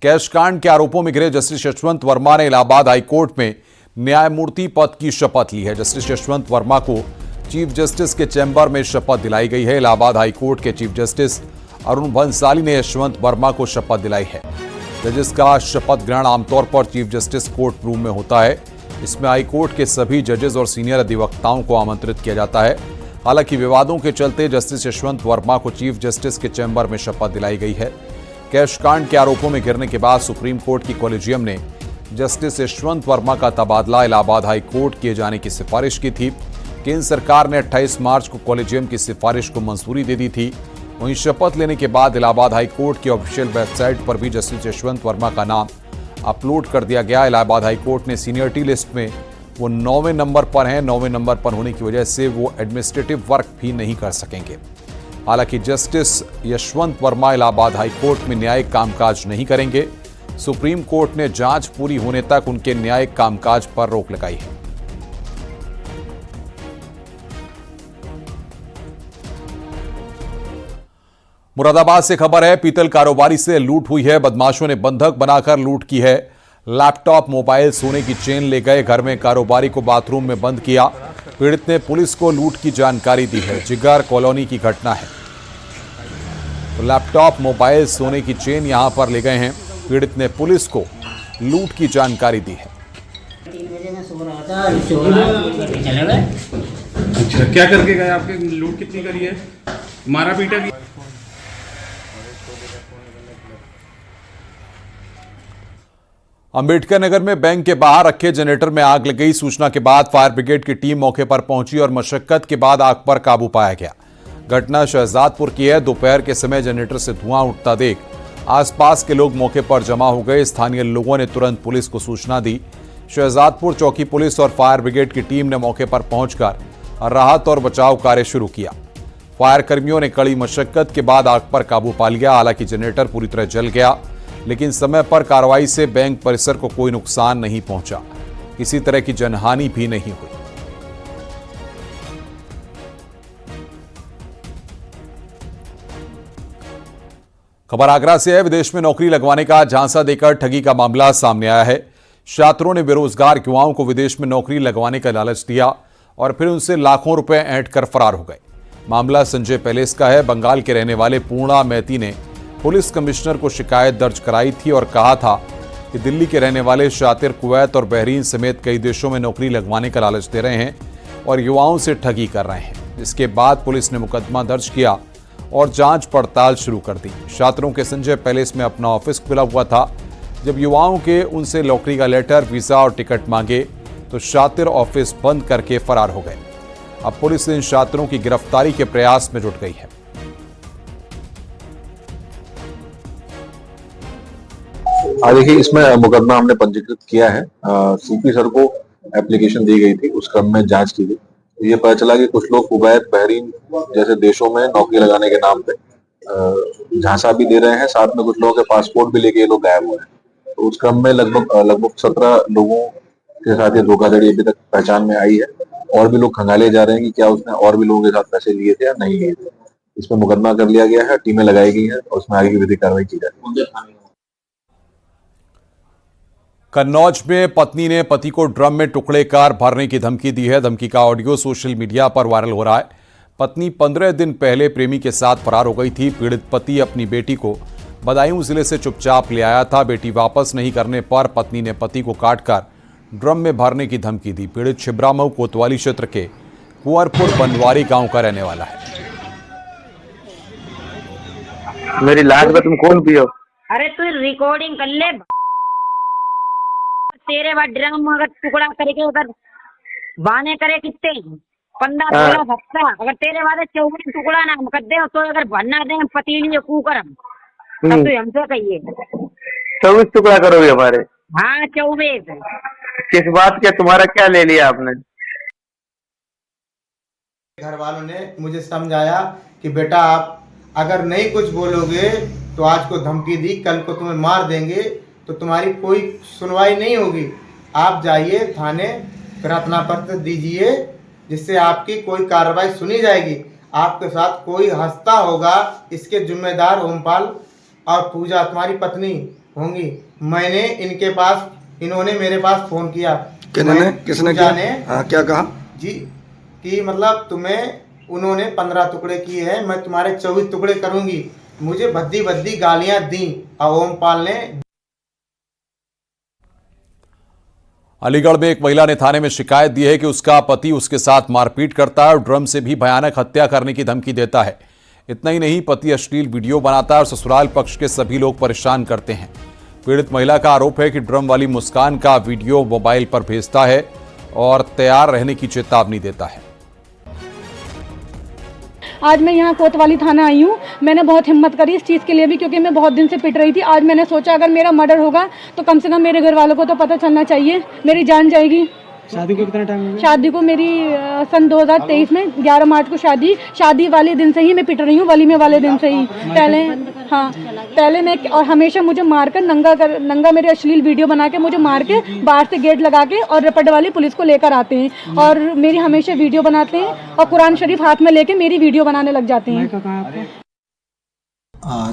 Cash कांड के आरोपों में घिरे जस्टिस यशवंत वर्मा ने इलाहाबाद हाईकोर्ट में न्यायमूर्ति पद की शपथ ली है। जस्टिस यशवंत वर्मा को चीफ जस्टिस के चैम्बर में शपथ दिलाई गई है। इलाहाबाद हाईकोर्ट के चीफ जस्टिस अरुण भंसाली ने यशवंत वर्मा को शपथ दिलाई है। जजेस का शपथ ग्रहण आमतौर पर चीफ जस्टिस कोर्ट रूम में होता है। इसमें हाईकोर्ट के सभी जजेस और सीनियर अधिवक्ताओं को आमंत्रित किया जाता है। हालांकि विवादों के चलते जस्टिस यशवंत वर्मा को चीफ जस्टिस के चैम्बर में शपथ दिलाई गई है। कैश कांड के आरोपों में घिरने के बाद सुप्रीम कोर्ट की कॉलेजियम ने जस्टिस यशवंत वर्मा का तबादला इलाहाबाद हाई कोर्ट किए जाने की सिफारिश की थी। केंद्र सरकार ने 28 मार्च को कॉलेजियम की सिफारिश को मंजूरी दे दी थी। वहीं शपथ लेने के बाद इलाहाबाद हाई कोर्ट की ऑफिशियल वेबसाइट पर भी जस्टिस यशवंत वर्मा का नाम अपलोड कर दिया गया। इलाहाबाद हाई कोर्ट ने सीनियरिटी लिस्ट में वो 9वें नंबर पर हैं। 9वें नंबर पर होने की वजह से वो एडमिनिस्ट्रेटिव वर्क भी नहीं कर सकेंगे। हालांकि justice Yashwant Verma Allahabad high court में न्यायिक कामकाज नहीं करेंगे। सुप्रीम कोर्ट ने जांच पूरी होने तक उनके न्यायिक कामकाज पर रोक लगाई है। मुरादाबाद से खबर है, पीतल कारोबारी से लूट हुई है। बदमाशों ने बंधक बनाकर लूट की है। लैपटॉप, मोबाइल, सोने की चेन ले गए। घर में कारोबारी को बाथरूम में बंद किया। पीड़ित ने पुलिस को लूट की जानकारी दी है। जिगर कॉलोनी की घटना है। तो लैपटॉप, मोबाइल, सोने की चेन यहां पर ले गए हैं। पीड़ित ने पुलिस को लूट की जानकारी दी है। 3 बजे मैं सो रहा था, चले गए। अच्छा, क्या करके गए? आपके लूट कितनी करी है? मारा पीटा भी? अंबेडकर नगर में बैंक के बाहर रखे जनरेटर में आग लग गई। सूचना के बाद फायर ब्रिगेड की टीम मौके पर पहुंची और मशक्कत के बाद आग पर काबू पाया गया। घटना शहजादपुर की है। दोपहर के समय जनरेटर से धुआं उठता देख आसपास के लोग मौके पर जमा हो गए। स्थानीय लोगों ने तुरंत पुलिस को सूचना दी। शहजादपुर चौकी पुलिस और फायर ब्रिगेड की टीम ने मौके पर पहुंचकर राहत और बचाव कार्य शुरू किया। फायर कर्मियों ने कड़ी मशक्कत के बाद आग पर काबू पा लिया। हालांकि जनरेटर पूरी तरह जल गया, लेकिन समय पर कार्रवाई से बैंक परिसर को कोई नुकसान नहीं पहुंचा। किसी तरह की जनहानि भी नहीं हुई। खबर आगरा से है। विदेश में नौकरी लगवाने का झांसा देकर ठगी का मामला सामने आया है। छात्रों ने बेरोजगार युवाओं को विदेश में नौकरी लगवाने का लालच दिया और फिर उनसे लाखों रुपए ऐंठ कर फरार हो गए। मामला संजय पैलेस का है। बंगाल के रहने वाले पूर्णा मैती ने पुलिस कमिश्नर को शिकायत दर्ज कराई थी और कहा था कि दिल्ली के रहने वाले शातिर कुवैत और बहरीन समेत कई देशों में नौकरी लगवाने का लालच दे रहे हैं और युवाओं से ठगी कर रहे हैं। इसके बाद पुलिस ने मुकदमा दर्ज किया और जांच पड़ताल शुरू कर दी। छात्रों के संजय पैलेस में अपना ऑफिस खुला हुआ था। जब युवाओं के उनसे नौकरी का लेटर, वीजा और टिकट मांगे तो शातिर ऑफिस बंद करके फरार हो गए। अब पुलिस इन छात्रों की गिरफ्तारी के प्रयास में जुट गई है। देखिए, इसमें मुकदमा हमने पंजीकृत किया है। सीपी सर को एप्लीकेशन दी गई थी, उस क्रम में जांच की गई। ये पता चला कि कुछ लोग कुवैत, बहरीन जैसे देशों में नौकरी लगाने के नाम पे झांसा भी दे रहे हैं। साथ में कुछ लोगों के पासपोर्ट भी लेके ये लोग गायब हुए हैं। तो उस क्रम में लगभग 17 लोगों के साथ ये धोखाधड़ी अभी तक पहचान में आई है। और भी लोग खंगाले जा रहे हैं कि क्या उसने और भी लोगों के साथ पैसे लिए थे या नहीं लिए थे। इसमें मुकदमा कर लिया गया है, टीमें लगाई गई हैं और उसमें आगे की विधिक कार्रवाई की जाएगी। कन्नौज में पत्नी ने पति को ड्रम में टुकड़े कर भरने की धमकी दी है। धमकी का ऑडियो सोशल मीडिया पर वायरल हो रहा है। पत्नी 15 दिन पहले प्रेमी के साथ फरार हो गई थी। पीड़ित पति अपनी बेटी को बदायूं जिले से चुपचाप ले आया था। बेटी वापस नहीं करने पर पत्नी ने पति को काटकर ड्रम में भरने की धमकी दी। पीड़ित छिबरामऊ कोतवाली क्षेत्र के कुंवरपुर बनवारी गांव का रहने वाला है। मेरी लाश में तुम कौन पियो? अरे तू रिकॉर्डिंग कर ले। तेरे बाद ड्रम अगर टुकड़ा करके अगर बाने करे कितने 15-16 हफ्ता अगर तेरे बाद 24 टुकड़ा ना कर दे तो अगर भरना दे पतीली कुकर तब तो हमसे कहिए 24 टुकड़ा करोगे हमारे? हाँ 24। किस बात के? तुम्हारा क्या ले लिया आपने? घर वालों ने मुझे समझाया कि बेटा आप अगर नहीं कुछ बोलोगे तो आज को धमकी दी, कल को तुम्हें मार देंगे, तो तुम्हारी कोई सुनवाई नहीं होगी। आप जाइए थाने, प्रार्थना पत्र दीजिए, जिससे आपकी कोई कार्रवाई सुनी जाएगी। आपके साथ कोई हंसता होगा, इसके जिम्मेदार ओमपाल और पूजा तुम्हारी पत्नी होंगी। मैंने इनके पास, इन्होंने मेरे पास फ़ोन किया। किसने किया? पूजा ने हाँ, क्या कहा? जी कि मतलब तुम्हें उन्होंने 15 टुकड़े किए हैं, मैं तुम्हारे 24 टुकड़े करूंगी। मुझे भद्दी भद्दी गालियां दी ओमपाल ने। अलीगढ़ में एक महिला ने थाने में शिकायत दी है कि उसका पति उसके साथ मारपीट करता है और ड्रम से भी भयानक हत्या करने की धमकी देता है। इतना ही नहीं, पति अश्लील वीडियो बनाता है और ससुराल पक्ष के सभी लोग परेशान करते हैं। पीड़ित महिला का आरोप है कि ड्रम वाली मुस्कान का वीडियो मोबाइल पर भेजता है और तैयार रहने की चेतावनी देता है। आज मैं यहाँ कोतवाली थाना आई हूँ। मैंने बहुत हिम्मत करी इस चीज़ के लिए भी, क्योंकि मैं बहुत दिन से पिट रही थी। आज मैंने सोचा अगर मेरा मर्डर होगा तो कम से कम मेरे घर वालों को तो पता चलना चाहिए, मेरी जान जाएगी। शादी को कितना टाइम हो गया? शादी को मेरी सन 2023 में 11 मार्च को शादी वाले दिन से ही मैं पिट रही हूँ, वलीमे वाले दिन से ही। पहले मैं, और हमेशा मुझे मारकर नंगा मेरे अश्लील वीडियो बना के मुझे मार के बाहर से गेट लगा के और रपट वाली पुलिस को लेकर आते हैं और मेरी हमेशा वीडियो बनाते हैं और कुरान शरीफ हाथ में लेके मेरी वीडियो बनाने लग जाते हैं।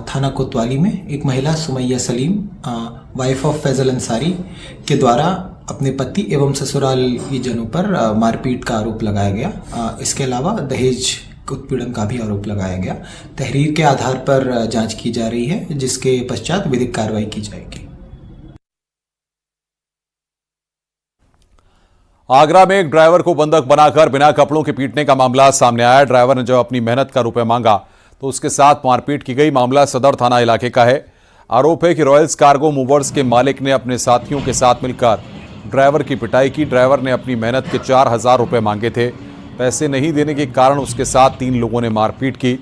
थाना कोतवाली में एक महिला सुमैया सलीम, वाइफ ऑफ फैजल अंसारी के द्वारा अपने पति एवं ससुरालीजनों पर मारपीट का आरोप लगाया गया। इसके अलावा दहेज उत्पीड़न का भी आरोप लगाया गया। तहरीर के आधार पर जांच की जा रही है, जिसके पश्चात विधिक कार्रवाई की जाएगी। आगरा में एक ड्राइवर को बंधक बनाकर बिना कपड़ों के पीटने का मामला सामने आया। ड्राइवर ने जब अपनी मेहनत का रुपए मांगा तो उसके साथ मारपीट की गई। मामला सदर थाना इलाके का है। आरोप है कि रॉयल्स कार्गो मूवर्स के मालिक ने अपने साथियों के साथ मिलकर ड्राइवर की पिटाई की। ड्राइवर ने अपनी मेहनत के 4,000 रुपए मांगे थे। पैसे नहीं देने के कारण उसके साथ 3 लोगों ने मारपीट की।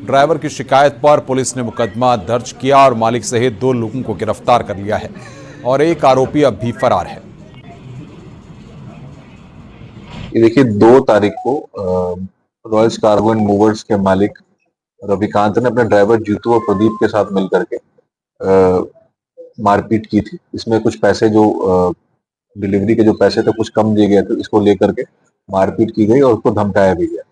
ड्राइवर की शिकायत पर पुलिस ने मुकदमा दर्ज किया और मालिक सहित 2 लोगों को गिरफ्तार कर लिया है और एक आरोपी अब भी फरार है। ये देखिए, 2 तारीख को रॉयल्स कार्गो एंड मूवर्स के मालिक रविकांत ने अपने ड्राइवर जीतू और प्रदीप के साथ मिलकर के मारपीट की थी। इसमें कुछ पैसे जो डिलीवरी के जो पैसे थे कुछ कम दिए गए थे, इसको लेकर के मारपीट की गई और उसको धमकाया भी गया।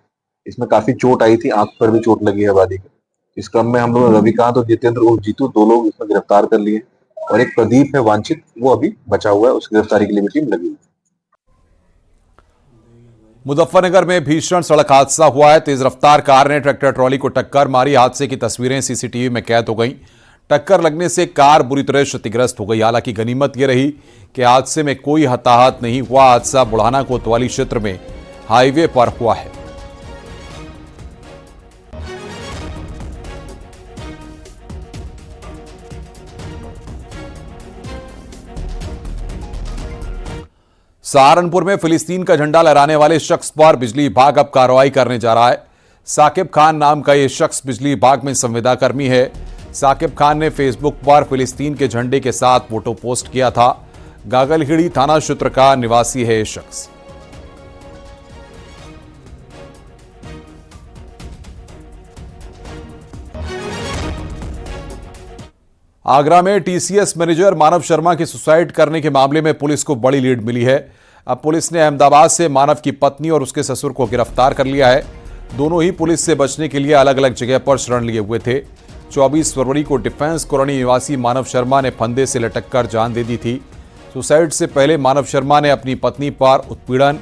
इसमें काफी चोट आई थी, आंख पर भी चोट लगी है वादी की। इस क्रम में हम लोग रविकांत और जितेंद्र और जीतू 2 लोग इसमें गिरफ्तार कर लिए और एक प्रदीप है वांछित, वो अभी बचा हुआ है। उसकी गिरफ्तारी के लिए भी टीम लगी हुई है। मुजफ्फरनगर में भीषण सड़क हादसा हुआ है। तेज रफ्तार कार ने ट्रैक्टर ट्रॉली को टक्कर मारी। हादसे की तस्वीरें सीसीटीवी में कैद हो गईं। टक्कर लगने से कार बुरी तरह क्षतिग्रस्त हो गई। हालांकि गनीमत यह रही कि हादसे में कोई हताहत नहीं हुआ। हादसा बुढ़ाना कोतवाली क्षेत्र में हाईवे पर हुआ है। सहारनपुर में फिलिस्तीन का झंडा लहराने वाले शख्स पर बिजली विभाग अब कार्रवाई करने जा रहा है। साकिब खान नाम का यह शख्स बिजली विभाग में संविदाकर्मी है। साकिब खान ने फेसबुक पर फिलिस्तीन के झंडे के साथ फोटो पोस्ट किया था। गागलहिड़ी थाना क्षेत्र का निवासी है यह शख्स। आगरा में टीसीएस मैनेजर मानव शर्मा की सुसाइड करने के मामले में पुलिस को बड़ी लीड मिली है। अब पुलिस ने अहमदाबाद से मानव की पत्नी और उसके ससुर को गिरफ्तार कर लिया है। दोनों ही पुलिस से बचने के लिए अलग अलग जगह पर शरण लिए हुए थे। 24 फरवरी को डिफेंस कॉलोनी निवासी मानव शर्मा ने फंदे से लटककर जान दे दी थी। सुसाइड से पहले मानव शर्मा ने अपनी पत्नी पर उत्पीड़न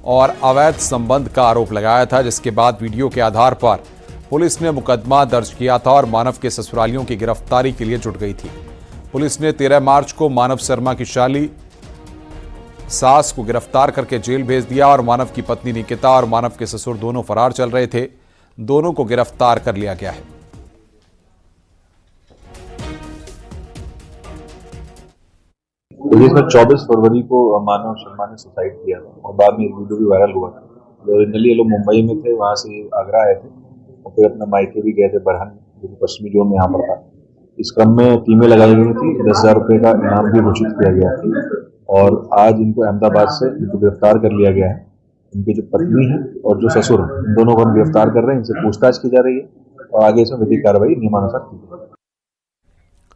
और अवैध संबंध का आरोप लगाया था, जिसके बाद वीडियो के आधार पर पुलिस ने मुकदमा दर्ज किया था और मानव के ससुरालियों की गिरफ्तारी के लिए जुट गई थी। पुलिस ने 13 मार्च को मानव शर्मा की शाली सास को गिरफ्तार करके जेल भेज दिया और मानव की पत्नी निकिता और मानव के ससुर दोनों फरार चल रहे थे। दोनों को गिरफ्तार कर लिया गया है। पुलिस में 24 फरवरी को मानव शर्मा ने सुसाइड किया था और बाद में वीडियो भी वायरल हुआ था। ओरिजिनली ये लोग मुंबई में थे, वहां से आगरा आए थे और फिर अपना मायके भी गए थे बरहन, जो कि पश्चिमी जोन में यहाँ पर था। इस क्रम में टीमें लगाई गई थी। 10,000 रुपये का इनाम भी घोषित किया गया था और आज इनको अहमदाबाद से इनको गिरफ्तार कर लिया गया है। इनकी जो पत्नी है और जो ससुर है, इन दोनों को हम गिरफ्तार कर रहे हैं। इनसे पूछताछ की जा रही है और आगे इसमें विधिक कार्रवाई नियमानुसार की जाएगी।